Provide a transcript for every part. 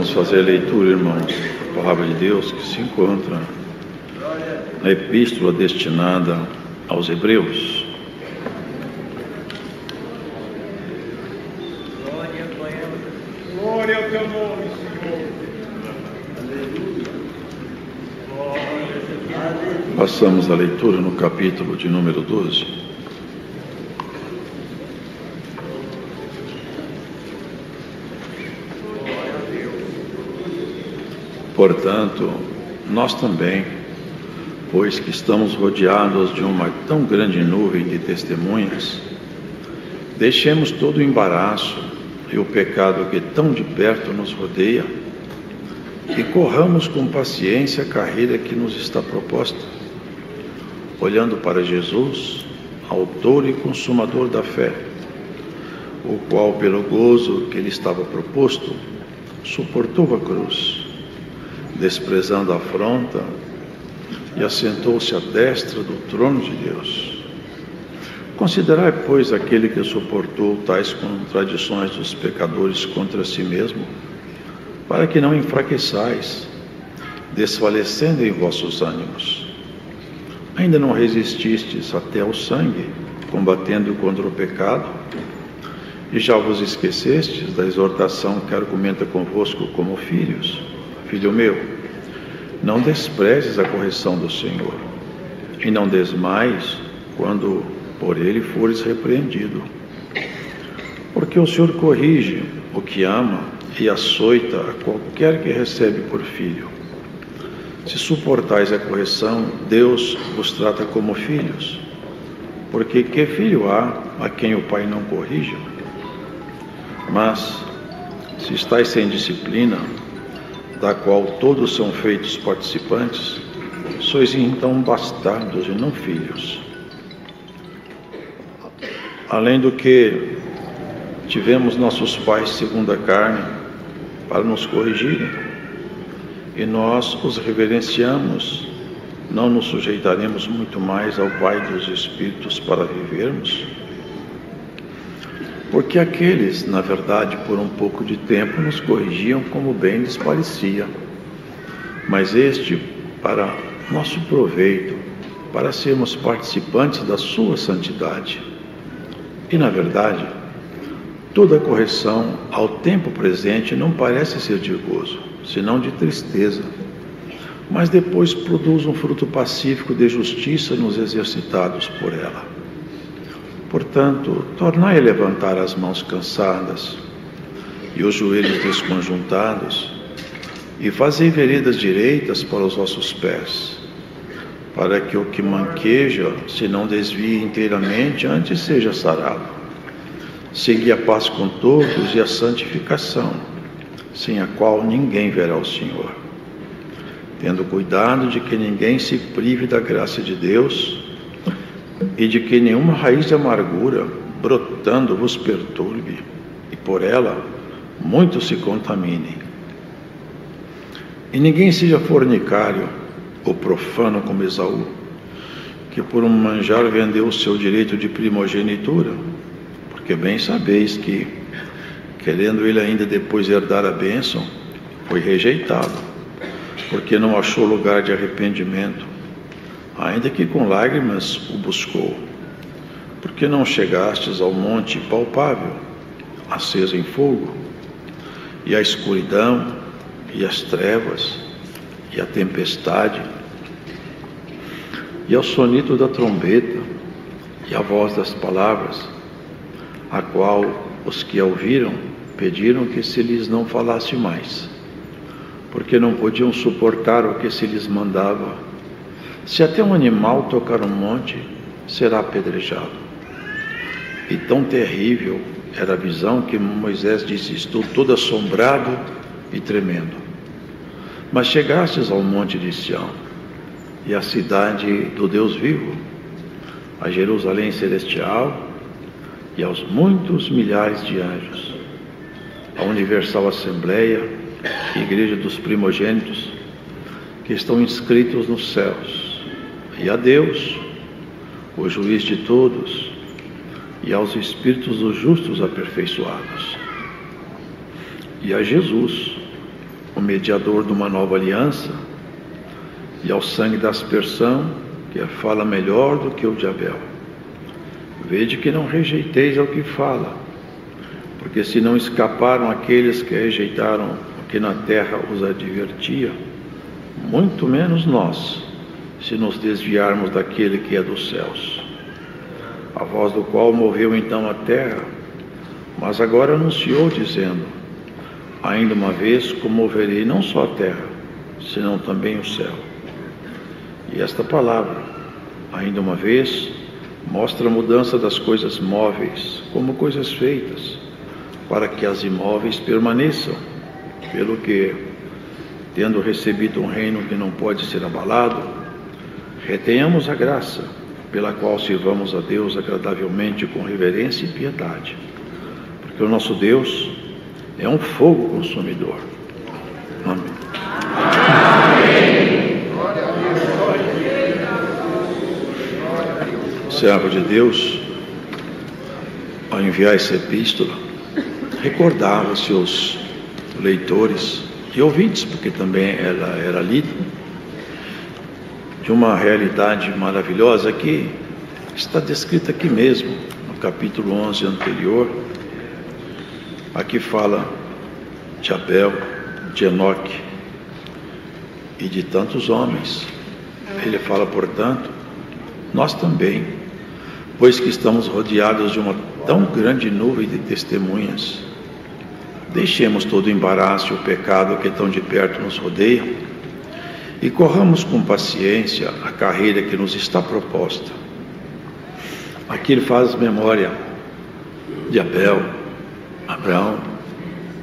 Vamos fazer a leitura, irmãos, da Palavra de Deus que se encontra na epístola destinada aos Hebreus. Glória ao teu nome, Senhor. Passamos a leitura no capítulo de número 12. Portanto, nós também, pois que estamos rodeados de uma tão grande nuvem de testemunhas, deixemos todo o embaraço e o pecado que tão de perto nos rodeia e corramos com paciência a carreira que nos está proposta, olhando para Jesus, autor e consumador da fé, o qual, pelo gozo que lhe estava proposto, suportou a cruz, desprezando a afronta, e assentou-se à destra do trono de Deus. Considerai, pois, aquele que suportou tais contradições dos pecadores contra si mesmo, para que não enfraqueçais, desfalecendo em vossos ânimos. Ainda não resististes até ao sangue, combatendo contra o pecado, e já vos esquecestes da exortação que argumenta convosco como filhos. Filho meu, não desprezes a correção do Senhor, e não desmaies quando por ele fores repreendido. Porque o Senhor corrige o que ama e açoita a qualquer que recebe por filho. Se suportais a correção, Deus vos trata como filhos. Porque que filho há a quem o pai não corrija? Mas, se estáis sem disciplina, da qual todos são feitos participantes, sois então bastardos e não filhos. Além do que tivemos nossos pais segundo a carne para nos corrigirem, e nós os reverenciamos, não nos sujeitaremos muito mais ao Pai dos Espíritos para vivermos? Porque aqueles, na verdade, por um pouco de tempo nos corrigiam como bem lhes parecia, mas este para nosso proveito, para sermos participantes da sua santidade. E, na verdade, toda correção ao tempo presente não parece ser de gozo, senão de tristeza, mas depois produz um fruto pacífico de justiça nos exercitados por ela. Portanto, tornai a levantar as mãos cansadas e os joelhos desconjuntados, e fazei veredas direitas para os vossos pés, para que o que manqueja se não desvie inteiramente, antes seja sarado. Segui a paz com todos e a santificação, sem a qual ninguém verá o Senhor. Tendo cuidado de que ninguém se prive da graça de Deus, e de que nenhuma raiz de amargura, brotando, vos perturbe, e por ela muitos se contaminem. E ninguém seja fornicário, ou profano como Esaú, que por um manjar vendeu o seu direito de primogenitura, porque bem sabeis que, querendo ele ainda depois herdar a bênção, foi rejeitado, porque não achou lugar de arrependimento, ainda que com lágrimas o buscou. Porque não chegastes ao monte palpável, aceso em fogo, e a escuridão, e as trevas, e a tempestade, e ao sonito da trombeta, e a voz das palavras, a qual os que a ouviram pediram que se lhes não falasse mais, porque não podiam suportar o que se lhes mandava. Se até um animal tocar um monte, será apedrejado. E tão terrível era a visão que Moisés disse: estou todo assombrado e tremendo. Mas chegastes ao monte de Sião, e à cidade do Deus vivo, a Jerusalém celestial, e aos muitos milhares de anjos, a universal assembleia, igreja dos primogênitos, que estão inscritos nos céus, e a Deus, o juiz de todos, e aos espíritos dos justos aperfeiçoados, e a Jesus, o mediador de uma nova aliança, e ao sangue da aspersão, que fala melhor do que o de Abel. Vede que não rejeiteis ao que fala, porque se não escaparam aqueles que rejeitaram o que na terra os advertia, muito menos nós, se nos desviarmos daquele que é dos céus, a voz do qual moveu então a terra, mas agora anunciou, dizendo: ainda uma vez comoverei não só a terra, senão também o céu. E esta palavra, ainda uma vez, mostra a mudança das coisas móveis como coisas feitas, para que as imóveis permaneçam, pelo que, tendo recebido um reino que não pode ser abalado, retenhamos a graça, pela qual sirvamos a Deus agradavelmente com reverência e piedade, porque o nosso Deus é um fogo consumidor. Amém. O servo de Deus, ao enviar essa epístola, recordava seus leitores e ouvintes, porque também ela era lida, de uma realidade maravilhosa que está descrita aqui mesmo, no capítulo 11 anterior. Aqui fala de Abel, de Enoque e de tantos homens. Ele fala, portanto, nós também, pois que estamos rodeados de uma tão grande nuvem de testemunhas, deixemos todo o embaraço e o pecado que tão de perto nos rodeia e corramos com paciência a carreira que nos está proposta. Aqui ele faz memória de Abel, Abraão,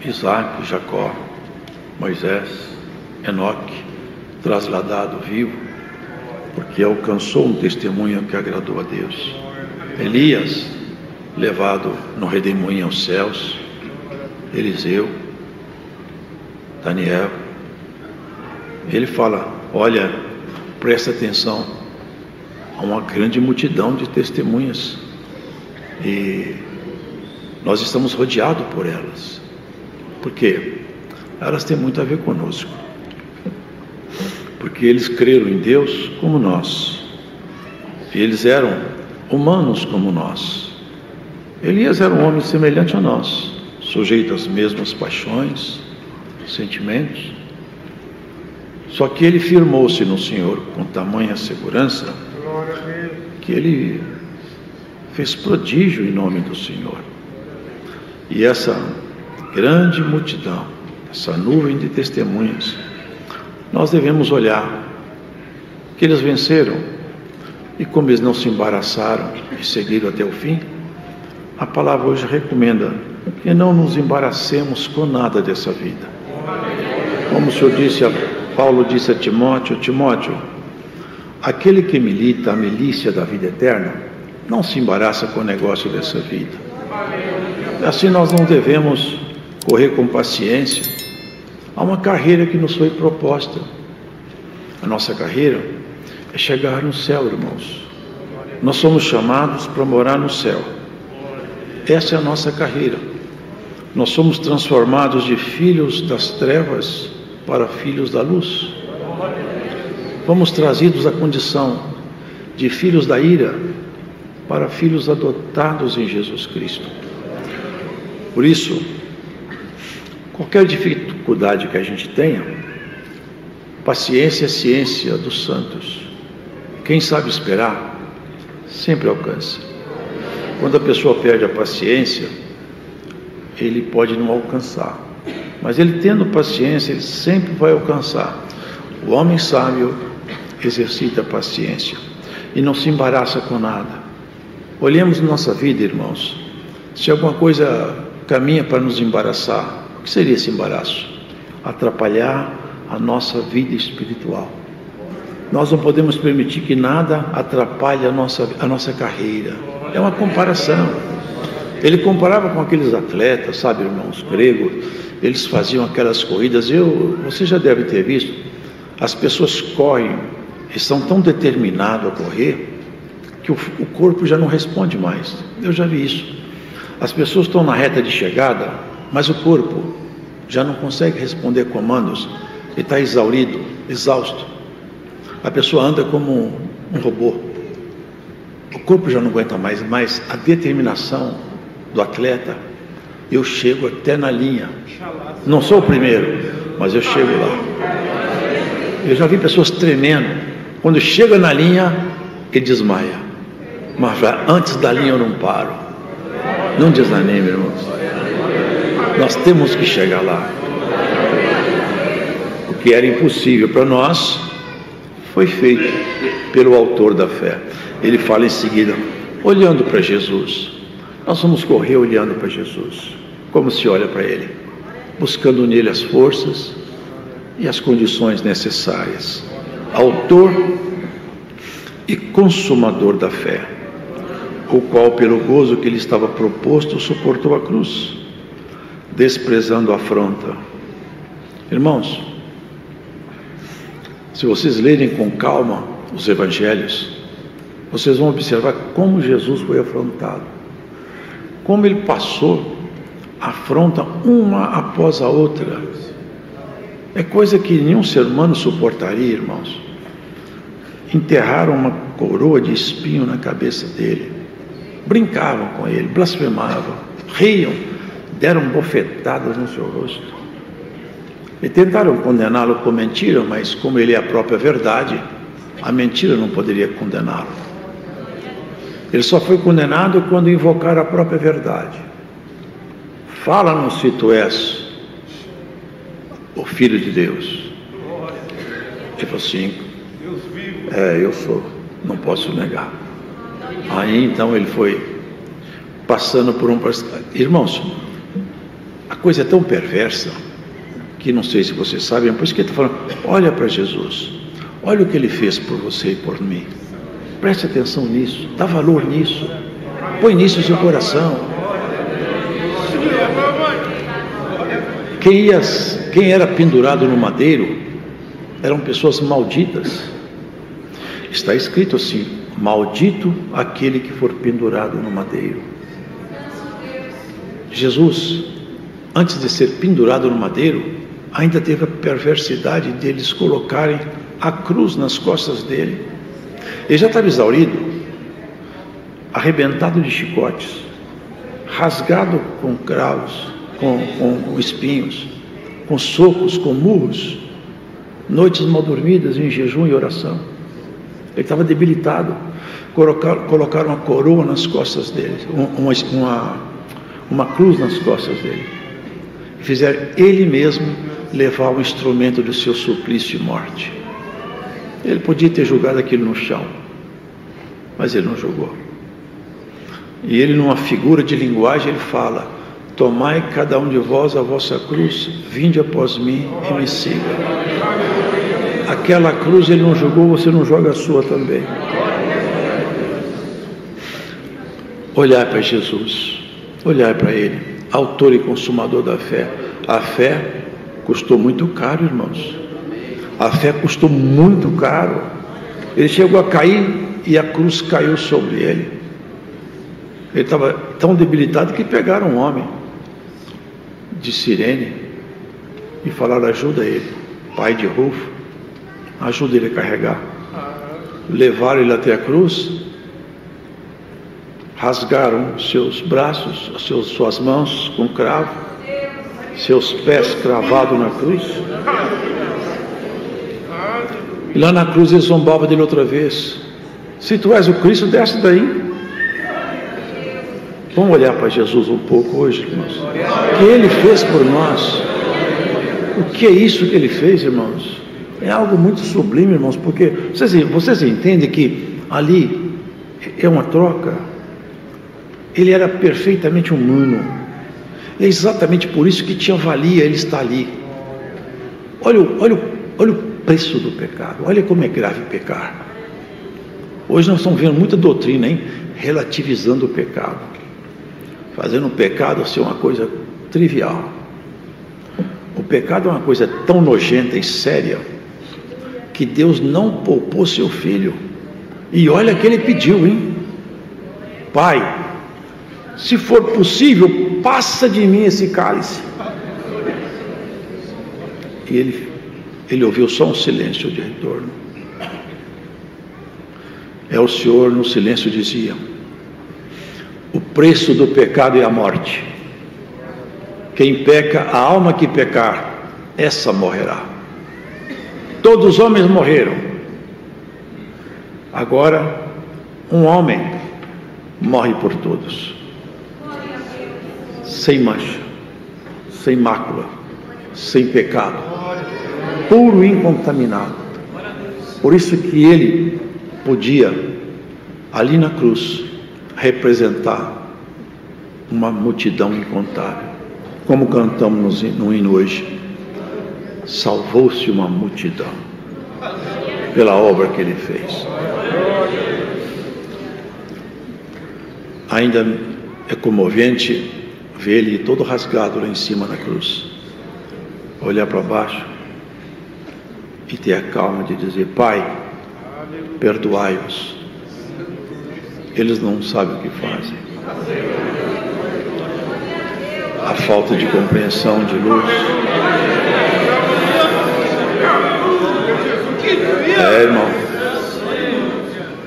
Isaac, Jacó, Moisés, Enoque, trasladado vivo, porque alcançou um testemunho que agradou a Deus. Elias, levado no redemoinho aos céus. Eliseu, Daniel. Ele fala, olha, presta atenção, há uma grande multidão de testemunhas e nós estamos rodeados por elas. Por quê? Elas têm muito a ver conosco, porque eles creram em Deus como nós, eles eram humanos como nós. Elias era um homem semelhante a nós, sujeito às mesmas paixões, sentimentos, só que ele firmou-se no Senhor com tamanha segurança que ele fez prodígio em nome do Senhor. E essa grande multidão, essa nuvem de testemunhas, nós devemos olhar que eles venceram, e como eles não se embaraçaram e seguiram até o fim, a palavra hoje recomenda que não nos embaracemos com nada dessa vida. Como o Senhor disse, Paulo disse a Timóteo, Timóteo, aquele que milita a milícia da vida eterna, não se embaraça com o negócio dessa vida. Assim nós não devemos correr com paciência a uma carreira que nos foi proposta. A nossa carreira é chegar no céu, irmãos. Nós somos chamados para morar no céu. Essa é a nossa carreira. Nós somos transformados de filhos das trevas para filhos da luz. Fomos trazidos à condição de filhos da ira para filhos adotados em Jesus Cristo. Por isso, qualquer dificuldade que a gente tenha, paciência é ciência dos santos. Quem sabe esperar, sempre alcança. Quando a pessoa perde a paciência, ele pode não alcançar. Mas ele tendo paciência, ele sempre vai alcançar. O homem sábio exercita a paciência e não se embaraça com nada. Olhemos nossa vida, irmãos. Se alguma coisa caminha para nos embaraçar, o que seria esse embaraço? Atrapalhar a nossa vida espiritual. Nós não podemos permitir que nada atrapalhe a nossa carreira. É uma comparação. Ele comparava com aqueles atletas, sabe, irmãos, gregos. Eles faziam aquelas corridas. Você já deve ter visto. As pessoas correm, estão tão determinados a correr que o corpo já não responde mais. Eu já vi isso. As pessoas estão na reta de chegada, mas o corpo já não consegue responder comandos, ele está exaurido, exausto. A pessoa anda como um robô. O corpo já não aguenta mais, mas a determinação do atleta, eu chego até na linha. Não sou o primeiro, mas eu chego lá. Eu já vi pessoas tremendo. Quando chega na linha, ele desmaia. Mas antes da linha eu não paro. Não desanime, irmãos. Nós temos que chegar lá. O que era impossível para nós foi feito pelo autor da fé. Ele fala em seguida, olhando para Jesus. Nós vamos correr olhando para Jesus. Como se olha para Ele? Buscando nele as forças e as condições necessárias. Autor e consumador da fé, o qual pelo gozo que lhe estava proposto suportou a cruz, desprezando a afronta. Irmãos, se vocês lerem com calma os evangelhos, vocês vão observar como Jesus foi afrontado, como ele passou afronta uma após a outra. É coisa que nenhum ser humano suportaria, irmãos. Enterraram uma coroa de espinho na cabeça dele, brincavam com ele, blasfemavam, riam, deram bofetadas no seu rosto e tentaram condená-lo com mentira, mas como ele é a própria verdade, a mentira não poderia condená-lo. Ele só foi condenado quando invocaram a própria verdade. Fala-nos se tu és o Filho de Deus. Ele falou assim, eu sou, não posso negar. Aí então ele foi passando por um... Irmãos, a coisa é tão perversa que não sei se vocês sabem, por isso que ele está falando, olha para Jesus, olha o que ele fez por você e por mim. Preste atenção nisso, dá valor nisso, põe nisso o seu coração. Quem era pendurado no madeiro eram pessoas malditas. Está escrito assim, maldito aquele que for pendurado no madeiro. Jesus, antes de ser pendurado no madeiro, ainda teve a perversidade de eles colocarem a cruz nas costas dele. Ele já estava exaurido, arrebentado de chicotes, rasgado com cravos, com espinhos, com socos, com murros, noites mal dormidas em jejum e oração. Ele estava debilitado. Colocaram uma coroa nas costas dele, uma cruz nas costas dele. Fizeram ele mesmo levar o instrumento do seu suplício e morte. Ele podia ter jogado aquilo no chão, mas ele não jogou. E ele, numa figura de linguagem, ele fala, tomai cada um de vós a vossa cruz, vinde após mim e me siga. Aquela cruz ele não jogou, você não joga a sua também. Olhar para Jesus, olhar para Ele, autor e consumador da fé. A fé custou muito caro, irmãos. A fé custou muito caro. Ele chegou a cair e a cruz caiu sobre ele. Ele estava tão debilitado que pegaram um homem de Cirene e falaram, ajuda ele, pai de Rufo, ajuda ele a carregar. Levaram ele até a cruz, rasgaram seus braços, suas mãos com cravo, seus pés cravados na cruz. E lá na cruz ele zombava dele outra vez. Se tu és o Cristo, desce daí. Vamos olhar para Jesus um pouco hoje, irmãos. O que Ele fez por nós? O que é isso que Ele fez, irmãos? É algo muito sublime, irmãos, porque vocês entendem que ali é uma troca. Ele era perfeitamente humano. É exatamente por isso que tinha valia Ele estar ali. Olha o preço do pecado. Olha como é grave pecar. Hoje nós estamos vendo muita doutrina, hein? Relativizando o pecado, fazendo o pecado ser uma coisa trivial. O pecado é uma coisa tão nojenta e séria que Deus não poupou seu filho. E olha que ele pediu, hein? Pai, se for possível, passa de mim esse cálice. e ele ouviu só um silêncio de retorno. O Senhor no silêncio dizia: o preço do pecado é a morte. Quem peca, a alma que pecar, essa morrerá. Todos os homens morreram. Agora, um homem morre por todos, sem mancha, sem mácula, sem pecado, puro e incontaminado. Por isso que ele podia, ali na cruz, representar uma multidão incontável. Como cantamos no hino hoje: salvou-se uma multidão pela obra que ele fez. Ainda é comovente ver ele todo rasgado lá em cima na cruz, olhar para baixo e ter a calma de dizer: Pai, perdoai-os, eles não sabem o que fazem. A falta de compreensão, de luz. Irmão,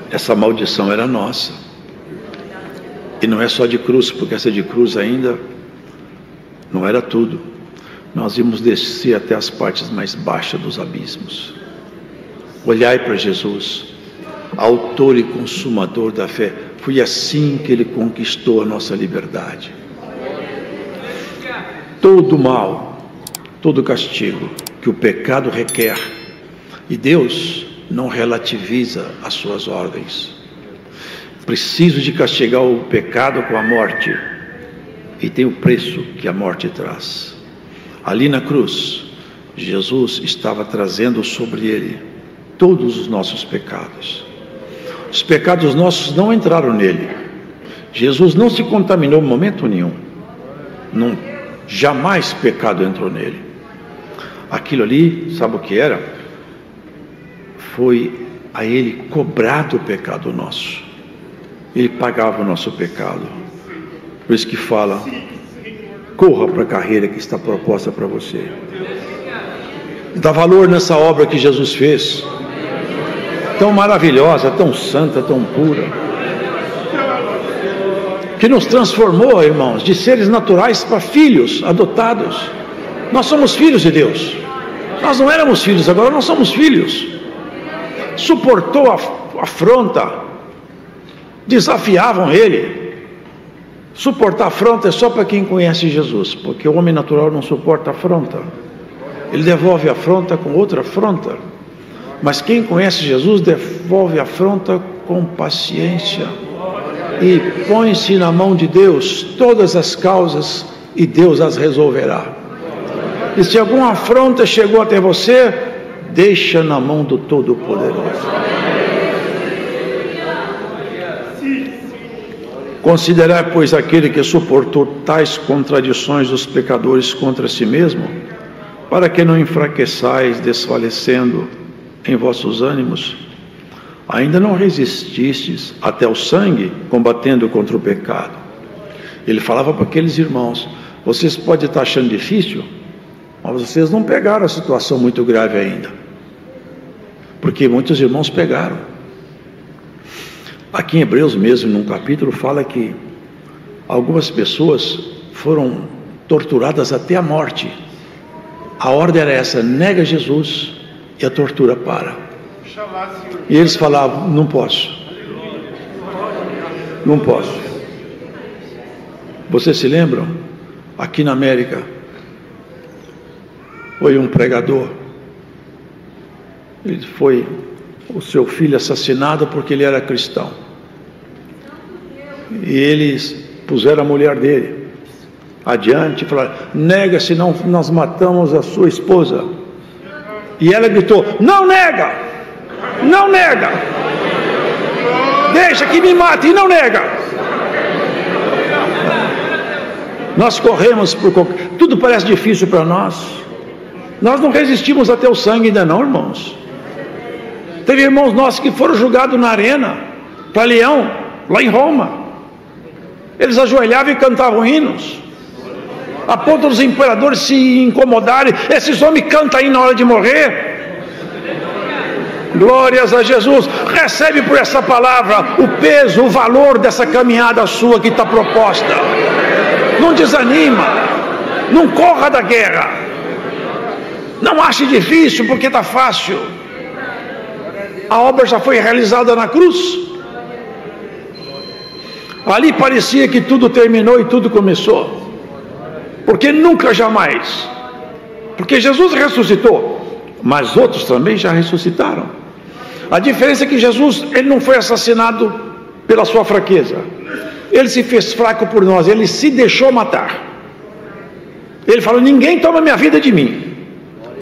essa maldição era nossa. E não é só de cruz, porque essa de cruz ainda não era tudo. Nós íamos descer até as partes mais baixas dos abismos. Olhai para Jesus, autor e consumador da fé. Foi assim que ele conquistou a nossa liberdade. Todo mal, todo castigo que o pecado requer, e Deus não relativiza as suas ordens. Preciso de castigar o pecado com a morte, e tem o preço que a morte traz. Ali na cruz, Jesus estava trazendo sobre ele todos os nossos pecados. Os pecados nossos não entraram nele. Jesus não se contaminou em momento nenhum. Jamais pecado entrou nele. Aquilo ali, sabe o que era? Foi a ele cobrado o pecado nosso. Ele pagava o nosso pecado. Por isso que fala: corra para a carreira que está proposta para você. Dá valor nessa obra que Jesus fez, tão maravilhosa, tão santa, tão pura, que nos transformou, irmãos, de seres naturais para filhos adotados. Nós somos filhos de Deus. Nós não éramos filhos, agora nós somos filhos. Suportou a afronta, desafiavam ele. Suportar afronta é só para quem conhece Jesus, porque o homem natural não suporta afronta. Ele devolve a afronta com outra afronta. Mas quem conhece Jesus devolve a afronta com paciência e põe-se na mão de Deus todas as causas, e Deus as resolverá. E se alguma afronta chegou até você, deixa na mão do Todo-Poderoso. Considerai, pois, aquele que suportou tais contradições dos pecadores contra si mesmo, para que não enfraqueçais, desfalecendo em vossos ânimos. Ainda não resististes até o sangue, combatendo contra o pecado. Ele falava para aqueles irmãos: vocês podem estar achando difícil, mas vocês não pegaram a situação muito grave ainda, porque muitos irmãos pegaram. Aqui em Hebreus mesmo, num capítulo, fala que algumas pessoas foram torturadas até a morte. A ordem era essa: nega Jesus e a tortura para. E eles falavam: não posso, não posso. Vocês se lembram? Aqui na América foi um pregador, ele foi o seu filho assassinado porque ele era cristão, e eles puseram a mulher dele adiante e falaram: nega, senão nós matamos a sua esposa. E ela gritou: não nega, não nega, deixa que me mate e não nega. Nós corremos por tudo parece difícil para nós. Nós não resistimos até o sangue ainda não, irmãos. Teve irmãos nossos que foram julgados na arena para Leão, lá em Roma. Eles ajoelhavam e cantavam hinos. a ponto dos imperadores se incomodarem. Esses homens cantam aí na hora de morrer. Glórias a Jesus. Recebe por essa palavra o peso, o valor dessa caminhada sua que está proposta. Não desanima, não corra da guerra, não ache difícil porque está fácil. A obra já foi realizada na cruz. Ali parecia que tudo terminou e tudo começou, porque nunca, jamais, porque Jesus ressuscitou, mas outros também já ressuscitaram. A diferença é que Jesus, ele não foi assassinado pela sua fraqueza, ele se fez fraco por nós, ele se deixou matar. Ele falou: ninguém toma minha vida de mim,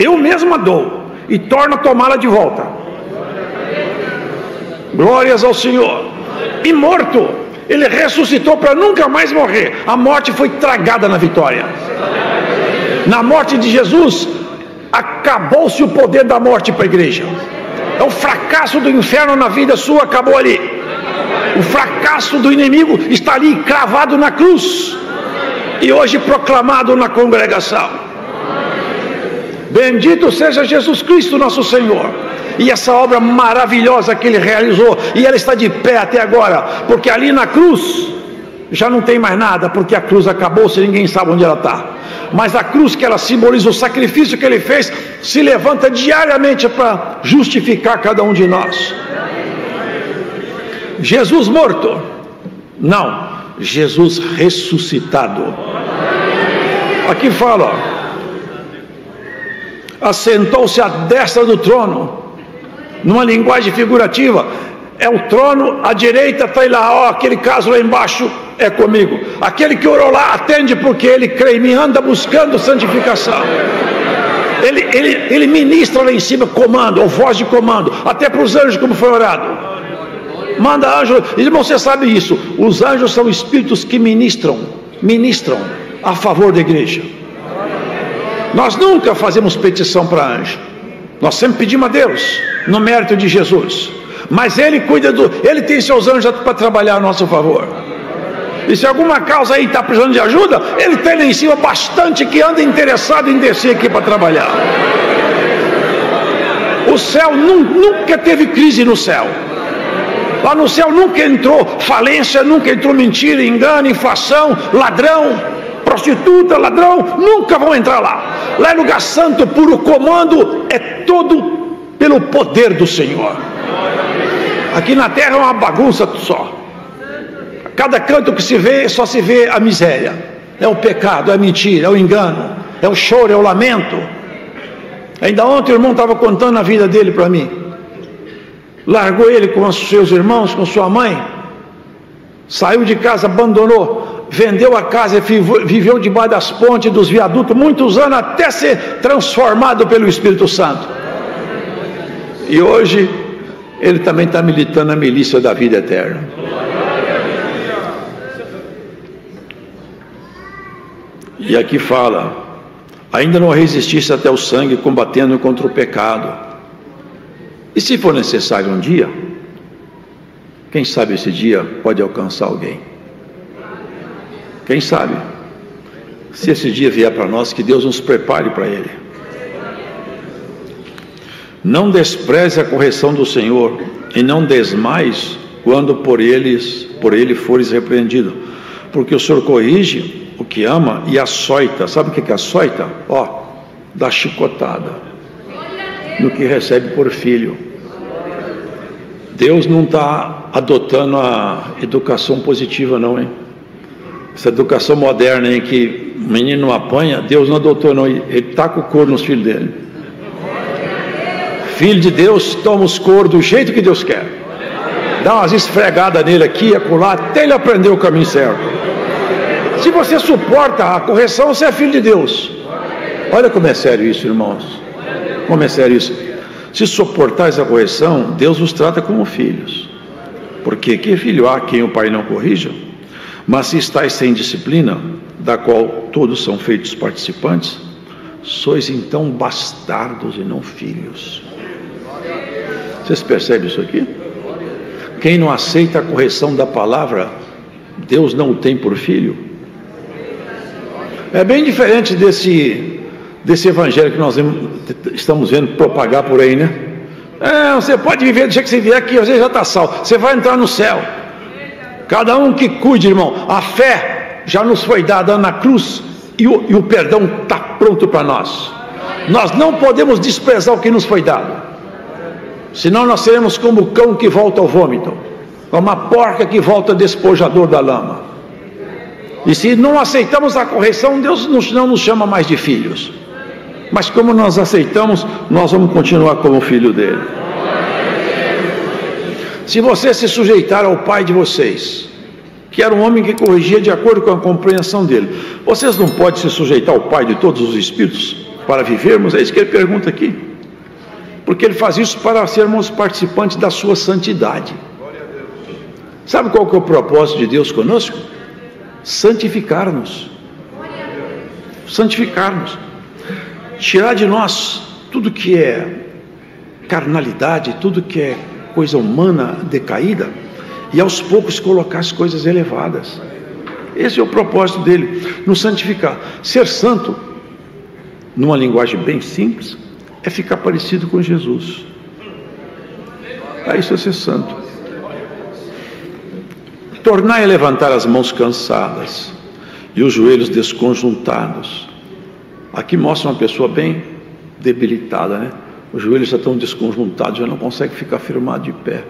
eu mesmo a dou e torno a tomá-la de volta. Glórias ao Senhor. E morto, ele ressuscitou para nunca mais morrer. A morte foi tragada na vitória. Na morte de Jesus, acabou-se o poder da morte para a igreja. É o fracasso do inferno na vida sua, acabou ali. O fracasso do inimigo está ali cravado na cruz e hoje proclamado na congregação. Bendito seja Jesus Cristo, nosso Senhor, e essa obra maravilhosa que ele realizou, e ela está de pé até agora, porque ali na cruz já não tem mais nada, porque a cruz acabou-se, ninguém sabe onde ela está. Mas a cruz, que ela simboliza o sacrifício que ele fez, se levanta diariamente para justificar cada um de nós. Jesus morto? Não, Jesus ressuscitado. Aqui fala, assentou-se à destra do trono, numa linguagem figurativa. É o trono, à direita está ele lá, ó, aquele caso lá embaixo é comigo. Aquele que orou lá, atende, porque ele crê em mim, anda buscando santificação. Ele ministra lá em cima comando, ou voz de comando, até para os anjos, como foi orado. Manda anjo. Irmão, você sabe isso, os anjos são espíritos que ministram a favor da igreja. Nós nunca fazemos petição para anjo, nós sempre pedimos a Deus, no mérito de Jesus. Mas ele cuida ele tem seus anjos para trabalhar a nosso favor. E se alguma causa aí está precisando de ajuda, ele tem lá em cima bastante que anda interessado em descer aqui para trabalhar. O céu nunca teve crise no céu. Lá no céu nunca entrou falência, nunca entrou mentira, engano, inflação, ladrão, prostituta, ladrão, nunca vão entrar lá. Lá é lugar santo, puro, comando é todo pelo poder do Senhor. Aqui na terra é uma bagunça só. Cada canto que se vê, só se vê a miséria. É o pecado, é a mentira, é o engano, é o choro, é o lamento. Ainda ontem o irmão estava contando a vida dele para mim. Largou ele com os seus irmãos, com sua mãe, saiu de casa, abandonou, vendeu a casa, viveu debaixo das pontes, dos viadutos, muitos anos, até ser transformado pelo Espírito Santo. E hoje ele também está militando na milícia da vida eterna. E aqui fala: ainda não resististe até o sangue, combatendo contra o pecado. E se for necessário um dia, quem sabe esse dia pode alcançar alguém. Quem sabe? Se esse dia vier para nós, que Deus nos prepare para ele. Não despreze a correção do Senhor, e não desmais quando por ele fores repreendido, porque o Senhor corrige o que ama e açoita. Sabe o que é açoita? Ó, dá chicotada no que recebe por filho. Deus não está adotando a educação positiva não, hein? Essa educação moderna em que o menino não apanha, Deus não adotou não, ele taca o couro nos filhos dele. Filho de Deus toma os coros do jeito que Deus quer, dá umas esfregadas nele aqui e acolá, até ele aprender o caminho certo. Se você suporta a correção, você é filho de Deus. Olha como é sério isso, irmãos. Como é sério isso. Se suportar essa correção, Deus os trata como filhos. Porque que filho há quem o pai não corrija? Mas se estáis sem disciplina, da qual todos são feitos participantes, sois então bastardos e não filhos. Vocês percebem isso aqui? Quem não aceita a correção da palavra, Deus não o tem por filho. É bem diferente desse evangelho que nós estamos vendo propagar por aí, né? Você pode viver do jeito que você vier aqui, você já está salvo, você vai entrar no céu. Cada um que cuide, irmão. A fé já nos foi dada na cruz e o perdão está pronto para nós. Nós não podemos desprezar o que nos foi dado, senão nós seremos como o cão que volta ao vômito, como a porca que volta despojador da lama. E se não aceitamos a correção, Deus não nos chama mais de filhos. Mas como nós aceitamos, nós vamos continuar como filho dele. Se você se sujeitar ao pai de vocês, que era um homem que corrigia de acordo com a compreensão dele, vocês não podem se sujeitar ao pai de todos os espíritos para vivermos? É isso que ele pergunta aqui. Porque ele faz isso para sermos participantes da sua santidade. Sabe qual que é o propósito de Deus conosco? Santificar-nos. Santificar-nos. Tirar de nós tudo que é carnalidade, tudo que é coisa humana decaída, e aos poucos colocar as coisas elevadas. Esse é o propósito dele, nos santificar. Ser santo, numa linguagem bem simples, é ficar parecido com Jesus. Isso é ser santo. Tornai a levantar as mãos cansadas e os joelhos desconjuntados. Aqui mostra uma pessoa bem debilitada, né? Os joelhos já estão desconjuntados, já não consegue ficar firmado de pé.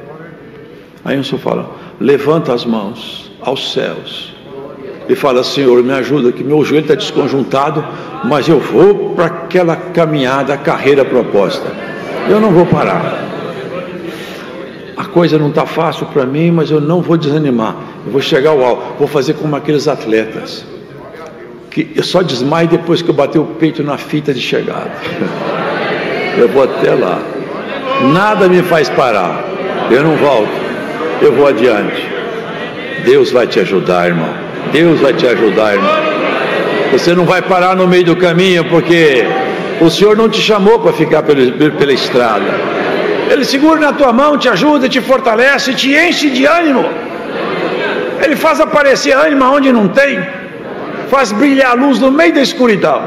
Aí o Senhor fala: levanta as mãos aos céus e fala: Senhor, me ajuda, que meu joelho está desconjuntado, mas eu vou para aquela caminhada, a carreira proposta. Eu não vou parar. A coisa não está fácil para mim, mas eu não vou desanimar. Eu vou chegar ao alto, vou fazer como aqueles atletas que eu só desmaio depois que eu bater o peito na fita de chegada. Eu vou até lá, nada me faz parar, eu não volto, eu vou adiante. Deus vai te ajudar, irmão. Deus vai te ajudar, irmão. Você não vai parar no meio do caminho, porque o Senhor não te chamou para ficar pela estrada. Ele segura na tua mão, te ajuda, te fortalece, te enche de ânimo. Ele faz aparecer ânimo onde não tem, faz brilhar a luz no meio da escuridão.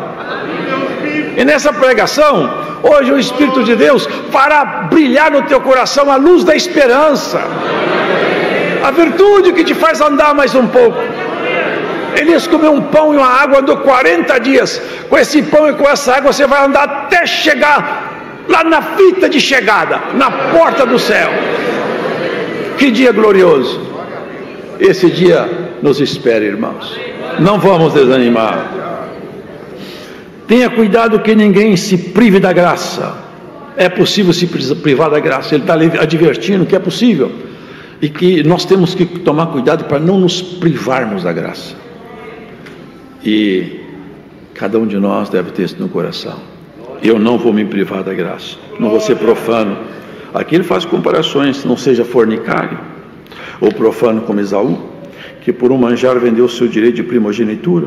E nessa pregação, hoje o Espírito de Deus fará brilhar no teu coração a luz da esperança, a virtude que te faz andar mais um pouco. Elias comeu um pão e uma água, andou 40 dias. Com esse pão e com essa água você vai andar até chegar lá na fita de chegada, na porta do céu. Que dia glorioso! Esse dia nos espera, irmãos. Não vamos desanimar. Tenha cuidado que ninguém se prive da graça. É possível se privar da graça. Ele está advertindo que é possível, e que nós temos que tomar cuidado para não nos privarmos da graça. E cada um de nós deve ter isso no coração. Eu não vou me privar da graça, não vou ser profano. Aqui ele faz comparações: não seja fornicário ou profano como Esaú, que por um manjar vendeu o seu direito de primogenitura.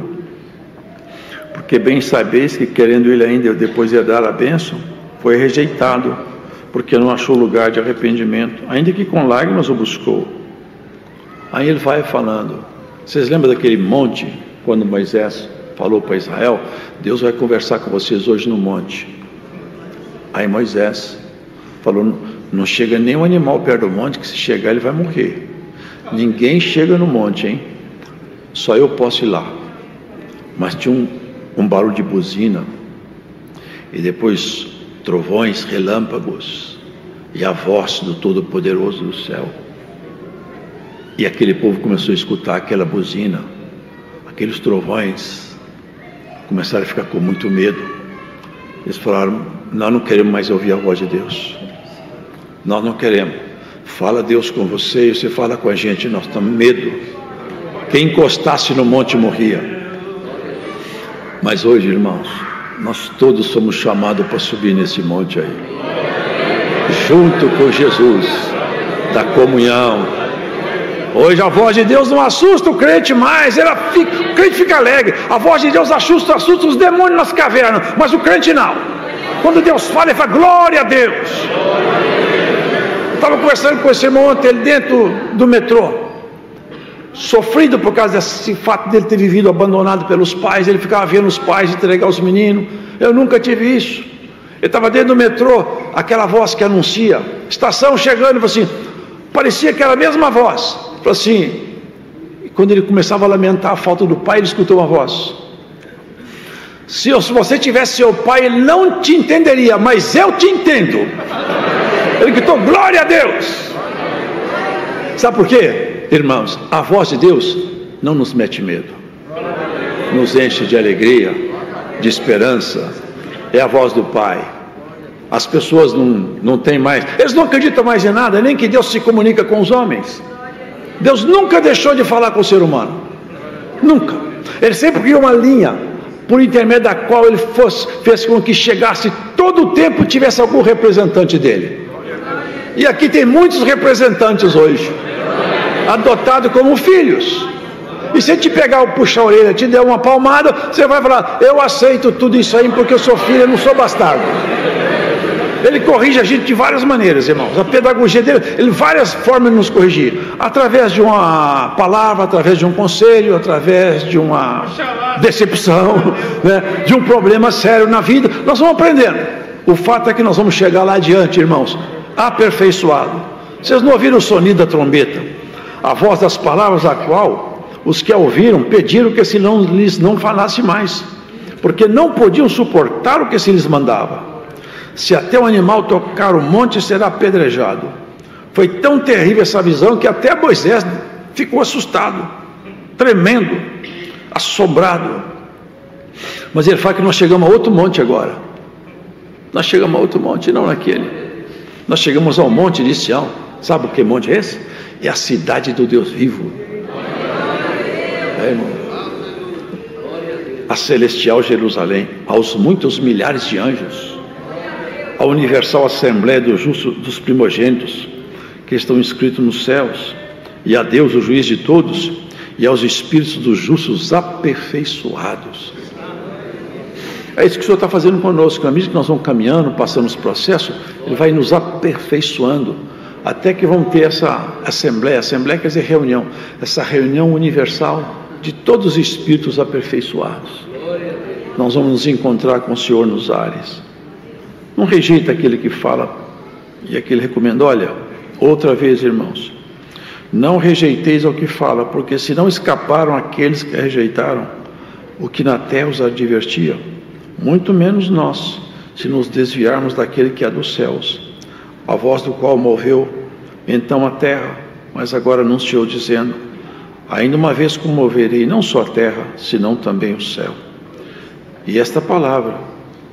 Porque bem sabeis que, querendo ele ainda depois herdar a bênção, foi rejeitado, porque não achou lugar de arrependimento, ainda que com lágrimas o buscou. Aí ele vai falando. Vocês lembram daquele monte, quando Moisés falou para Israel: Deus vai conversar com vocês hoje no monte. Aí Moisés falou: não chega nenhum animal perto do monte, que se chegar ele vai morrer. Ninguém chega no monte, hein? Só eu posso ir lá. Mas tinha um barulho de buzina, e depois trovões, relâmpagos, e a voz do Todo-Poderoso do céu. E aquele povo começou a escutar aquela buzina, aqueles trovões, começaram a ficar com muito medo. Eles falaram: nós não queremos mais ouvir a voz de Deus, nós não queremos. Fala Deus com você, e você fala com a gente, nós estamos com medo. Quem encostasse no monte morria. Mas hoje, irmãos, nós todos somos chamados para subir nesse monte aí, junto com Jesus, da comunhão. Hoje a voz de Deus não assusta o crente mais, o crente fica alegre. A voz de Deus assusta os demônios nas cavernas, mas o crente não. Quando Deus fala, ele fala: glória a Deus. Estava conversando com esse irmão ontem dentro do metrô. sofrido por causa desse fato dele ter vivido abandonado pelos pais. Ele ficava vendo os pais entregar os meninos. Eu nunca tive isso. Ele estava dentro do metrô, aquela voz que anuncia, estação chegando, e falou assim, parecia que era a mesma voz. Falou assim, e quando ele começava a lamentar a falta do pai, ele escutou uma voz: se você tivesse seu pai, ele não te entenderia, mas eu te entendo. Ele gritou, glória a Deus. Sabe por quê, irmãos? A voz de Deus não nos mete medo, nos enche de alegria, de esperança. É a voz do Pai. As pessoas não têm mais, eles não acreditam mais em nada, nem que Deus se comunica com os homens. Deus nunca deixou de falar com o ser humano, nunca. Ele sempre criou uma linha por intermédio da qual ele fez com que chegasse todo o tempo, tivesse algum representante dele. E aqui tem muitos representantes hoje, adotados como filhos. E se ele te pegar ou puxar a orelha, te der uma palmada, você vai falar, eu aceito tudo isso aí porque eu sou filho, eu não sou bastardo. Ele corrige a gente de várias maneiras, irmãos. A pedagogia dele, ele várias formas de nos corrigir. Através de uma palavra, através de um conselho, através de uma decepção, né? De um problema sério na vida. Nós vamos aprendendo. O fato é que nós vamos chegar lá adiante, irmãos, aperfeiçoado. Vocês não ouviram o sonido da trombeta? A voz das palavras a qual os que a ouviram pediram que se não lhes não falasse mais, porque não podiam suportar o que se lhes mandava. Se até o animal tocar o monte, será apedrejado. Foi tão terrível essa visão que até Moisés ficou assustado, tremendo, assombrado. Mas ele fala que nós chegamos a outro monte agora. Nós chegamos a outro monte, não naquele. Nós chegamos ao monte de Sião. Sabe o que monte é esse? É a cidade do Deus vivo. Irmão, a celestial Jerusalém, aos muitos milhares de anjos, a universal assembleia dos primogênitos que estão inscritos nos céus, e a Deus, o juiz de todos, e aos espíritos dos justos aperfeiçoados. É isso que o Senhor está fazendo conosco. Na medida que nós vamos caminhando, passando os processos, Ele vai nos aperfeiçoando, até que vamos ter essa assembleia quer dizer reunião, essa reunião universal de todos os espíritos aperfeiçoados. Nós vamos nos encontrar com o Senhor nos ares. Não rejeita aquele que fala, e aquele recomenda, olha, outra vez, irmãos, não rejeiteis ao que fala, porque se não escaparam aqueles que rejeitaram o que na terra os advertia, muito menos nós, se nos desviarmos daquele que é dos céus, a voz do qual moveu então a terra, mas agora anunciou dizendo, ainda uma vez comoverei não só a terra, senão também o céu. E esta palavra,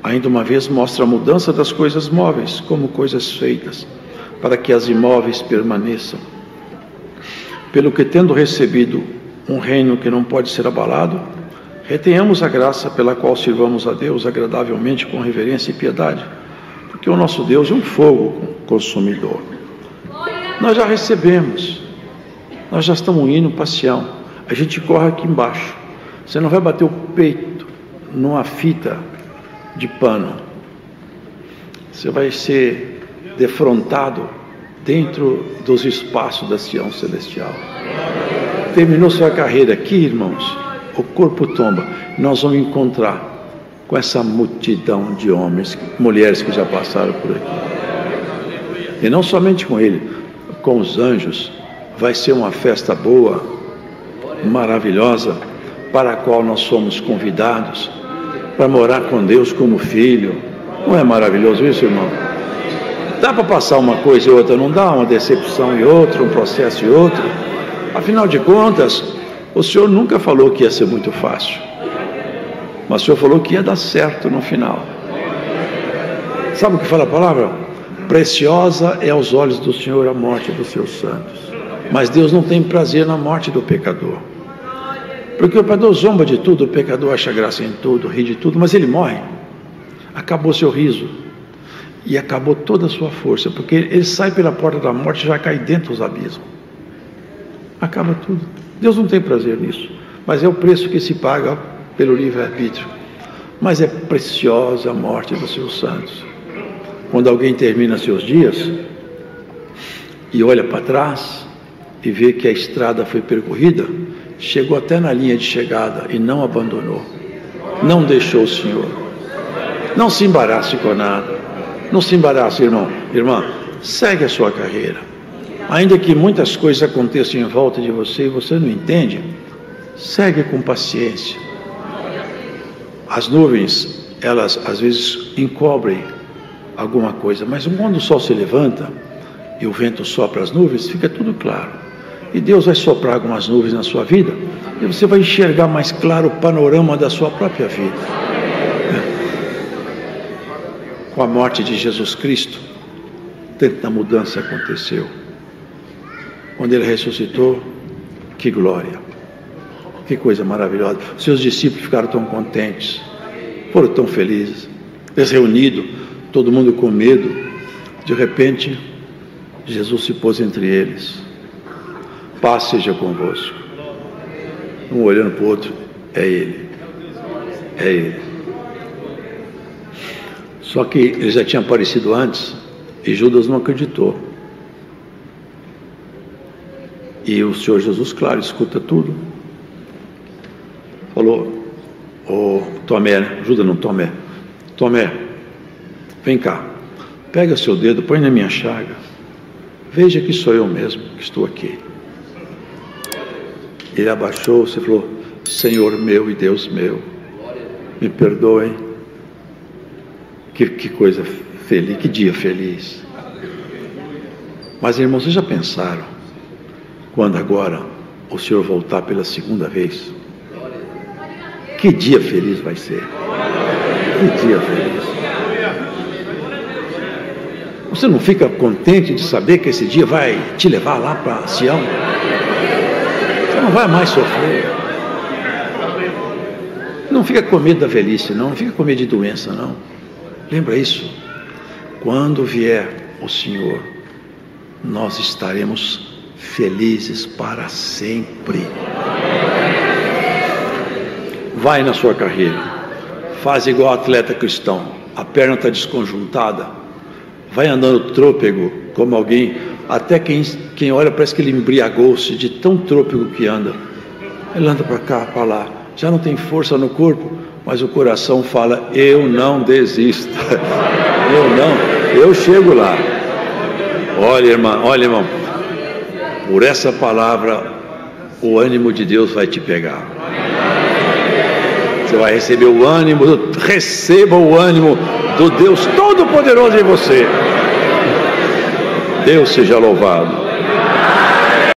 ainda uma vez, mostra a mudança das coisas móveis como coisas feitas, para que as imóveis permaneçam. Pelo que, tendo recebido um reino que não pode ser abalado, retenhamos a graça pela qual sirvamos a Deus agradavelmente com reverência e piedade, porque o nosso Deus é um fogo consumidor. Nós já recebemos, nós já estamos indo para Sião, a gente corre aqui embaixo. Você não vai bater o peito numa fita de pano, você vai ser defrontado dentro dos espaços da Sião celestial. Terminou sua carreira aqui, irmãos, o corpo tomba, nós vamos encontrar com essa multidão de homens, mulheres que já passaram por aqui, e não somente com ele, com os anjos. Vai ser uma festa boa, maravilhosa, para a qual nós somos convidados, para morar com Deus como filho. Não é maravilhoso isso, irmão? Dá para passar uma coisa e outra, não dá? Uma decepção e outra, um processo e outro. Afinal de contas, o Senhor nunca falou que ia ser muito fácil, mas o Senhor falou que ia dar certo no final. Sabe o que fala a palavra? Preciosa é aos olhos do Senhor a morte dos seus santos. Mas Deus não tem prazer na morte do pecador, porque o pecador zomba de tudo, o pecador acha graça em tudo, ri de tudo, mas ele morre. Acabou seu riso e acabou toda a sua força, porque ele sai pela porta da morte e já cai dentro dos abismos. Acaba tudo. Deus não tem prazer nisso, mas é o preço que se paga pelo livre-arbítrio. Mas é preciosa a morte dos seus santos. Quando alguém termina seus dias e olha para trás e vê que a estrada foi percorrida, chegou até na linha de chegada e não abandonou, não deixou o Senhor. Não se embarace com nada, não se embarace, irmão, irmã, segue a sua carreira, ainda que muitas coisas aconteçam em volta de você e você não entende, segue com paciência. As nuvens, elas às vezes encobrem alguma coisa, mas quando o sol se levanta e o vento sopra as nuvens, fica tudo claro. E Deus vai soprar algumas nuvens na sua vida e você vai enxergar mais claro o panorama da sua própria vida. Com a morte de Jesus Cristo, tanta mudança aconteceu. Quando Ele ressuscitou, que glória, que coisa maravilhosa. Seus discípulos ficaram tão contentes, foram tão felizes, eles reunidos, todo mundo com medo. De repente, Jesus se pôs entre eles. Paz seja convosco. Um olhando para o outro, é Ele, é Ele. Só que ele já tinha aparecido antes e Judas não acreditou. E o Senhor Jesus, claro, escuta tudo. Falou: ô Tomé, Judas não, Tomé, Tomé, vem cá, pega seu dedo, põe na minha chaga, veja que sou eu mesmo que estou aqui. Ele abaixou-se e falou: Senhor meu e Deus meu, me perdoem. Que coisa feliz, que dia feliz. Mas, irmãos, vocês já pensaram quando agora o Senhor voltar pela segunda vez? Que dia feliz vai ser. Que dia feliz. Você não fica contente de saber que esse dia vai te levar lá para Sião? Você não vai mais sofrer. Não fica com medo da velhice, não fica com medo de doença, não. Lembra isso? Quando vier o Senhor, nós estaremos felizes para sempre. Vai na sua carreira, faz igual atleta cristão, a perna está desconjuntada, vai andando trôpego como alguém, até quem olha parece que ele embriagou-se de tão trôpego que anda. Ele anda para cá, para lá, já não tem força no corpo, mas o coração fala: eu não desisto, eu chego lá. Olha, irmão, por essa palavra o ânimo de Deus vai te pegar. Você vai receber o ânimo, receba o ânimo do Deus Todo-Poderoso em você. Deus seja louvado.